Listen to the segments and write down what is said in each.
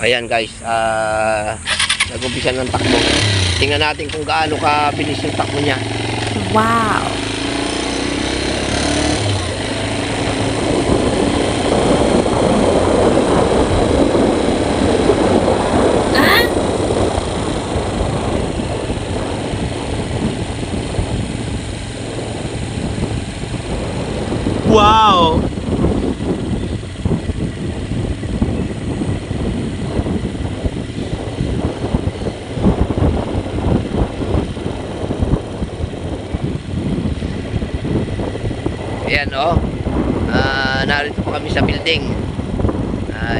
Ayan guys, nag-umpisa ng takbo. Tingnan natin kung gaano kabilis yung takbo niya. Wow! Wow! Ayan oh. Narito po kami sa building.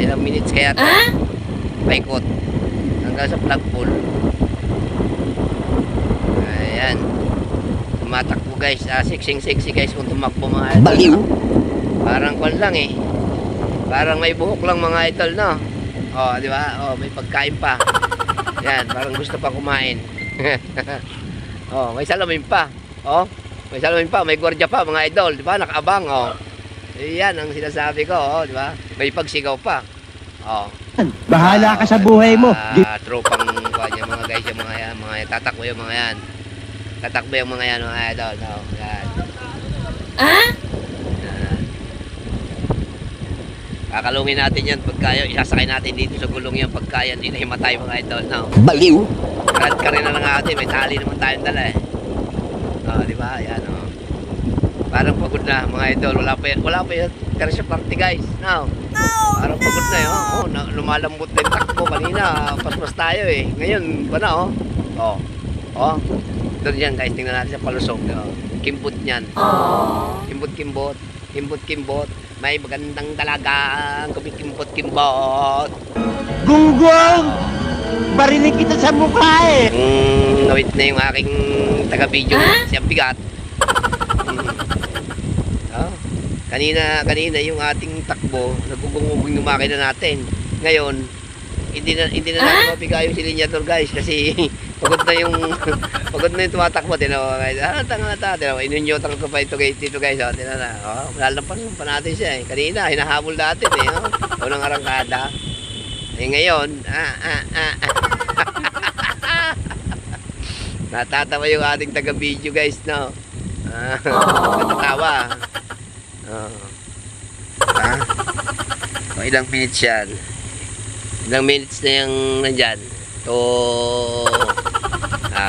Ilang minutes kaya ito. Paikot. Hanggang sa flagpole. Ayan. Tumatakbo guys. Sexy guys kung tumakbo mga idol. Baliw. Parang kwan lang eh. Parang may buhok lang mga idol no. Oh, di ba? Oh, may pagkain pa. Yan, parang gusto pa kumain. Oh, may salamin pa. Oh. May salamin pa, may gwardiya pa mga idol, di ba? Nakaabang, oh. Iyan ang sinasabi ko, oh, di ba? May pagsigaw pa. Oh. Bahala ka sa buhay mo. Tropang kanya mga guys, yung mga yan, tatakbo yung mga yan. Tatakbo yung mga yan, mga idol, no. Yan. Kakalungin natin yan pagkaya, isasakay natin dito sa gulong yan pagkaya, hindi na himatay mga idol, no. Baliw. Ka rin na lang natin, may tali naman tayong dala eh. Oh, di ba? Ayan oh. Parang pagod na mga idol. Wala pa yung karisya party guys. Now. Parang pagod na 'yo. Oh, lumalambot na yung takbo kanina. Paspas tayo eh. Ngayon, ba na oh. Oh. Oh. Doon yan guys, tingnan natin sa palusog. Oh. Kimbot niyan. Kimbot. Kimbot. May magandang dalagang kumikimbot-kimbot. Gunggong! Barinig kita sa mukha eh. Nawit na yung aking taga-video. Siyang bigat. Oh. Kanina yung ating takbo, nagugong-ugong yung makina natin. Ngayon, hindi na natin mabigay yung silinyador guys kasi pagod na yung tumatakbo. Tinawa guys. Tanga na ta. Tinawa, inunyotral ko pa ito guys. Oh, tinawa. Oh, lalapan pa natin siya eh. Kanina, hinahabol natin eh. Oh. Unang arangkada. Eh ngayon, natatawa yung ating taga-video guys, no? Natatawa. Ilang minutes yan? Ilang minutes na yung nandyan?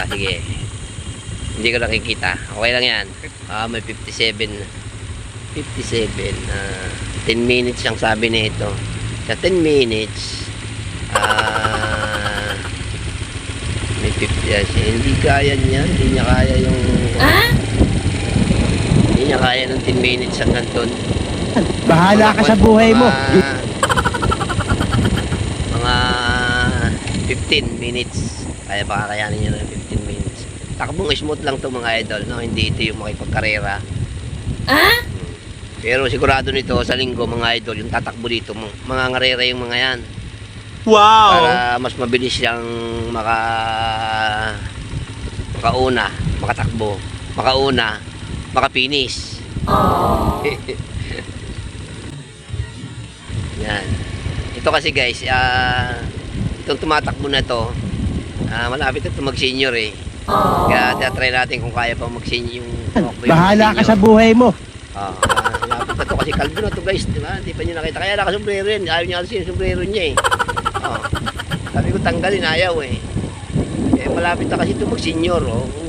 Sige. Hindi ko nakikita. Okay lang yan. May 57. 10 minutes yung sabi nito. Sa 10 minutes, may 50 yan. Hindi kaya niya. Hindi niya kaya yung... Hindi niya kaya ng 10 minutes hanggang doon. Bahala ka sa buhay mo. Mga 15 minutes. Kaya baka kayanin niya ng 15 minutes. Takbong smooth lang to mga idol. No? Hindi ito yung makipagkarera. Pero sigurado nito sa linggo mga idol, yung tatakbo dito, mga ngarera yung mga yan. Wow! Para mas mabilis siyang makatakbo, makapinis. Yan. Ito kasi guys, itong tumatakbo na to, malapit ito mag-senior eh. Kaya try natin kung kaya pa mag-senior yung Bahala ka sa buhay mo. Malapit na to kasi kalbo na to guys, di ba? Hindi pa niyo nakita. Kaya nakasombrero yan. Ayaw niya kasi yung sombrero niya eh. Sabi ko tanggalin, ayaw eh. Malapit na kasi ito mag-senior.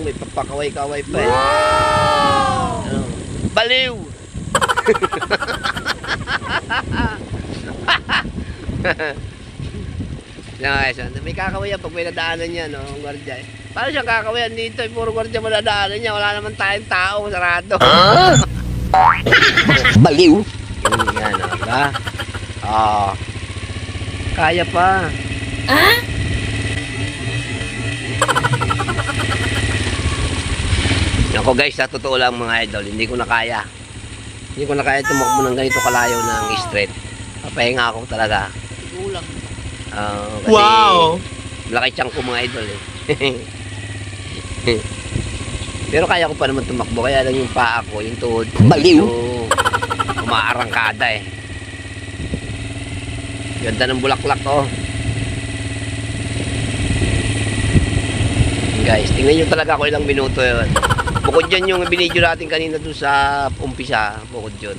May papakaway-kaway pa eh. Baliw! Guys, may kakawayan pag may nadaanan niya, no? Ang gwardiya eh. Paano siyang kakawayan dito? Puro gwardiya madadaanan niya. Wala naman tayong tao, sarado. Baliw. Yan, diba? Kaya pa. Ako guys, sa totoo lang mga idol, hindi ko na kaya. Hindi ko na kaya tumakbo ng ganito kalayo ng straight. Papahinga ako talaga. Kulang. Kasi Wow! malaki tiyang ko mga idol eh. Pero kaya ko pa naman tumakbo, kaya lang yung paa ko, yung tuhod ko, Baliw! umaarangkada eh. Ganda ng bulaklak oh. guys, tingnan nyo talaga kung ilang minuto yun. Bukod dyan yung binidyo natin kanina doon sa umpisa, bukod yun.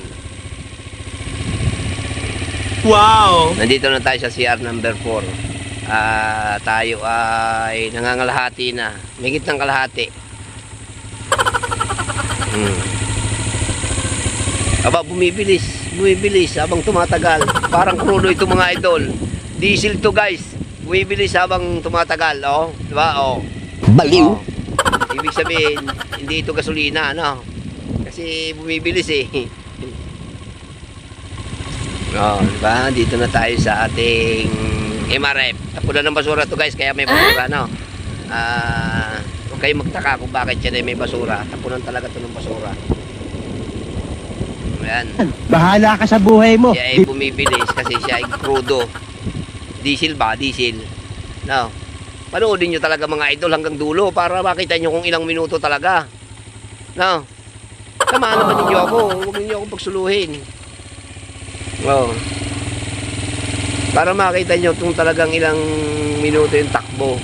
Wow! Nandito na tayo sa CR number 4. Tayo ay nangangalahati na. May gitnang kalahati. Aba, bumibilis habang tumatagal. Parang crudo ito mga idol. Diesel to guys. Bumibilis habang tumatagal, oh. Diba? Oh. Baliw! Oh. Ibig sabihin, hindi ito gasolina, ano? Kasi bumibilis eh. Oh, diba? Dito na tayo sa ating MRF. Tapunan ng basura to guys, kaya may basura, no? Huwag kayong magtaka kung bakit yan ay may basura. Tapunan talaga to ng basura. Ayan. Bahala ka sa buhay mo. Siya ay bumibilis kasi siya ay crudo. Diesel ba? Diesel. No? Panoodin nyo talaga mga idol hanggang dulo para makita nyo kung ilang minuto talaga. No? Samahan naman ninyo ako. Huwag ninyo akong pagsuluhin. Oh. Para makita nyo kung talagang ilang minuto yung takbo.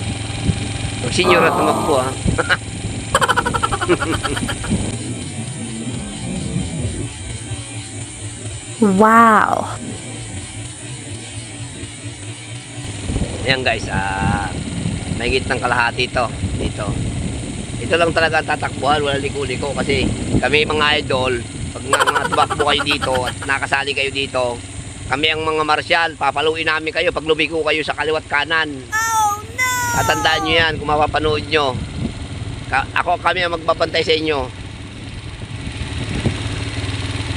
Pag senior at tumakbo ha. Wow! Ayan guys, may gitnang kalahati ito dito. Ito lang talaga tatakbuhan, wala liko-liko kasi kami mga idol, pag tumakbo kayo dito at nakasali kayo dito, kami ang mga marsyal, papaluin namin kayo pag lumiko kayo sa kaliwat kanan. Oh no! Tatandaan nyo yan kung mapapanood nyo. Kami ang magbabantay sa inyo.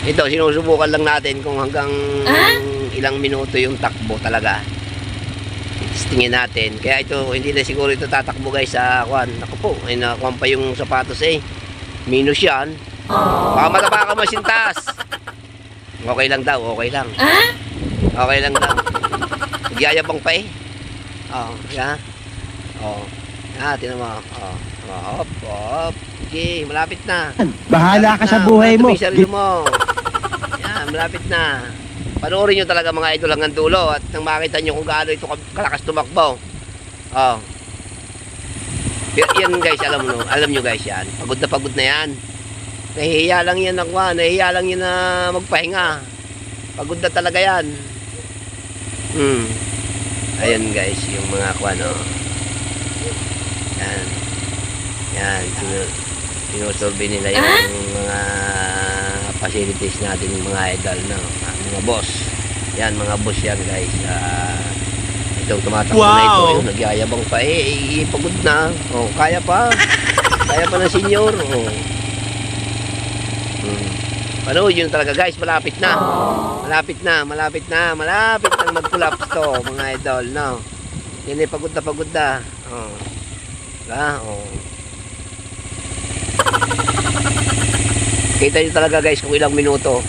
Ito, sinusubukan lang natin kung hanggang ilang minuto yung takbo talaga. Tingin natin. Kaya ito, hindi na siguro ito tatakbo guys sa kwan. Ako po, ay nakuhan pa yung sapatos eh. Minus yan. Baka matapa ka masintas. Okay lang daw, okay lang. Okay lang daw. Nagyayabang pa eh. Oh, yeah. Oh. Tinan mo. Oh. Hop, hop. Okay, malapit na. Bahala ka sa buhay mo. Sarili mo. Yan, malapit na. Panoorin nyo talaga mga idol hanggang dulo at nang makita nyo kung gaano ito kalakas tumakbo. Oh. Yan guys, alam nyo guys yan. Pagod na yan. Nahihiya lang yan nahihiya lang yan na magpahinga. Pagod na talaga yan. Ayan guys, yung mga kwan, oh. Yan. Yan, sinusurvey nila yung mga facilities natin, yung mga idol, no? Mga boss. Yan, mga boss yan guys. Itong tumatakbo na ito, yung nagyayabang pa pagod na. Oh, kaya pa ng senior. Oh. Panood yun talaga guys, malapit na mag-collapse to mga idol, no? Yan ay pagod na. Oh. Oh. Kita nyo talaga guys kung ilang minuto.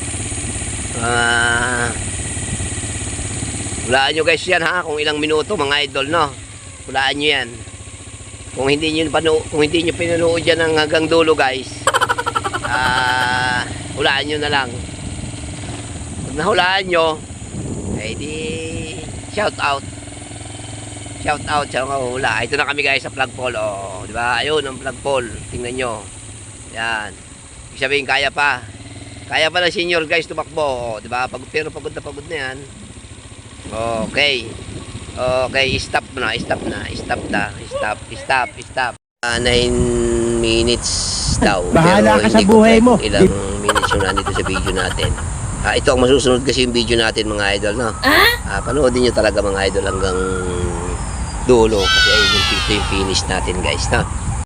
Hulaan nyo guys yan ha, kung ilang minuto mga idol, no? Hulaan nyo yan. Kung hindi nyo pinanood yan hanggang dulo guys, hulaan nyo na lang. Pag nahulaan nyo, di shout out sa mga hula. Ito na kami guys sa flagpole, oh, di ba? Ayun ang flagpole, tingnan nyo. Yan. Ibig sabihin kaya pa ng senior guys tumakbo, oh, di ba? Pero pagod na yan. Okay, stop. 9 minutes daw. Bahala ka sa hindi ko buhay check mo. ilang minutes yung nandito sa video natin. Ito ang masusunod kasi yung video natin mga idol, no? Panoodin nyo talaga mga idol hanggang dulo kasi ayun yung finish natin guys, no?